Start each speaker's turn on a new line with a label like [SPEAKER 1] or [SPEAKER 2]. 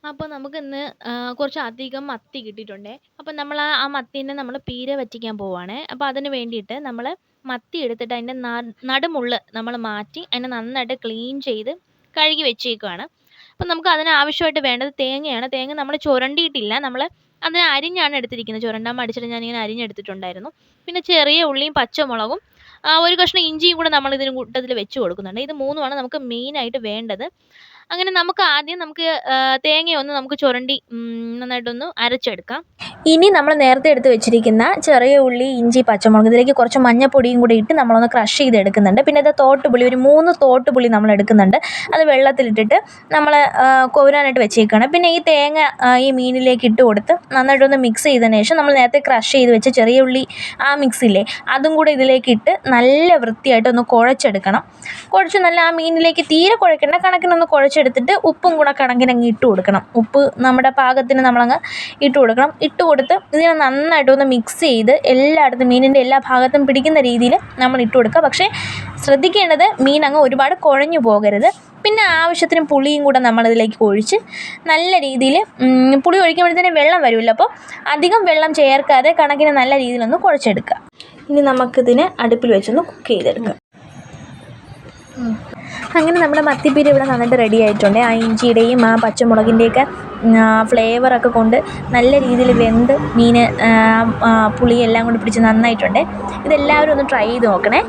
[SPEAKER 1] അപ്പോൾ നമുക്കിന്ന് കുറച്ച് അധികം മത്തി കിട്ടിയിട്ടുണ്ടേ. അപ്പോൾ നമ്മൾ ആ മത്തീനെ പീര വറ്റിക്കാൻ പോവാണേ. അപ്പോൾ അതിന് വേണ്ടിയിട്ട് മത്തി എടുത്തിട്ട് അതിൻ്റെ നടുമുള്ള് നമ്മൾ മാറ്റി അതിനെ നന്നായിട്ട് ക്ലീൻ ചെയ്ത് കഴുകി വെച്ചേക്കുവാണ്. അപ്പം നമുക്ക് അതിനാവശ്യമായിട്ട് വേണ്ടത് തേങ്ങയാണ്. തേങ്ങ നമ്മൾ ചുരണ്ടിയിട്ടില്ല. അതിനെ അരിഞ്ഞാണ് എടുത്തിരിക്കുന്നത്. ചുരണ്ടാൻ മടിച്ചിട്ട് ഞാനിങ്ങനെ അരിഞ്ഞെടുത്തിട്ടുണ്ടായിരുന്നു. പിന്നെ ചെറിയ ഉള്ളിയും പച്ചമുളകും ഒരു കഷ്ണം ഇഞ്ചിയും കൂടെ ഇതിന് കൂട്ടത്തിൽ വെച്ച് കൊടുക്കുന്നുണ്ട്. ഇത് 3ഉമാണ് നമുക്ക് മെയിനായിട്ട് വേണ്ടത്. അങ്ങനെ നമുക്ക് തേങ്ങയൊന്ന് നമുക്ക് ചുരണ്ടി നന്നായിട്ടൊന്ന് അരച്ചെടുക്കാം. ഇനി നമ്മൾ നേരത്തെ എടുത്ത് വെച്ചിരിക്കുന്ന ചെറിയ ഉള്ളി, ഇഞ്ചി, പച്ചമുളക് ഇതിലേക്ക് കുറച്ച് മഞ്ഞപ്പൊടിയും കൂടി ഇട്ട് നമ്മളൊന്ന് ക്രഷ് ചെയ്തെടുക്കുന്നുണ്ട്. പിന്നെ ഇത് തോട്ടുപുളി ഒരു 3 തോട്ടുപുളി നമ്മൾ എടുക്കുന്നുണ്ട്. അത് വെള്ളത്തിലിട്ടിട്ട് നമ്മൾ കോരാനായിട്ട് വെച്ചേക്കുകയാണ്. പിന്നെ ഈ തേങ്ങ ഈ മീനിലേക്ക് ഇട്ട് കൊടുത്ത് നന്നായിട്ടൊന്ന് മിക്സ് ചെയ്തതിന് ശേഷം നമ്മൾ നേരത്തെ ക്രഷ് ചെയ്ത് വെച്ച ചെറിയ ഉള്ളി ആ മിക്സില്ലേ അതും കൂടെ ഇതിലേക്ക് ഇട്ട് നല്ല വൃത്തിയായിട്ടൊന്ന് കുഴച്ചെടുക്കണം. കുഴച്ച് നല്ല ആ മീനിലേക്ക് തീരെ കുഴക്കേണ്ട, കണക്കിനൊന്ന് കുഴച്ചെടുത്തിട്ട് ഉപ്പും കൂടെ കണക്കിനങ്ങ് ഇട്ട് കൊടുക്കണം. ഉപ്പ് നമ്മുടെ പാകത്തിന് നമ്മളങ്ങ് ഇട്ട് കൊടുക്കണം. ഇട്ട് കൊടുത്ത് ഇതിനെ നന്നായിട്ടൊന്ന് മിക്സ് ചെയ്ത് എല്ലായിടത്തും മീനിൻ്റെ എല്ലാ ഭാഗത്തും പിടിക്കുന്ന രീതിയിൽ നമ്മൾ ഇട്ട് കൊടുക്കുക. പക്ഷേ ശ്രദ്ധിക്കേണ്ടത് മീൻ അങ്ങ് ഒരുപാട് കുഴഞ്ഞു പോകരുത്. പിന്നെ ആവശ്യത്തിന് പുളിയും കൂടെ നമ്മളിതിലേക്ക് ഒഴിച്ച് നല്ല രീതിയിൽ പുളി ഒഴിക്കുമ്പോഴത്തേനും വെള്ളം വരുമല്ലോ, അപ്പോൾ അധികം വെള്ളം ചേർക്കാതെ കണക്കിന് നല്ല രീതിയിലൊന്ന് കുഴച്ചെടുക്കുക. ഇനി നമുക്കിതിനെ അടുപ്പിൽ വെച്ചൊന്ന് കുക്ക് ചെയ്തെടുക്കാം. അങ്ങനെ നമ്മുടെ മത്തിപ്പീര ഇവിടെ നന്നായിട്ട് റെഡി ആയിട്ടുണ്ട്. ആ ഇഞ്ചിയുടെയും ആ പച്ചമുളകിൻ്റെയൊക്കെ ഫ്ലേവറൊക്കെ കൊണ്ട് നല്ല രീതിയിൽ വെന്ത് മീൻ പുളിയെല്ലാം കൊണ്ട് പിടിച്ച് നന്നായിട്ടുണ്ട്. ഇതെല്ലാവരും ഒന്ന് ട്രൈ ചെയ്ത് നോക്കണേ.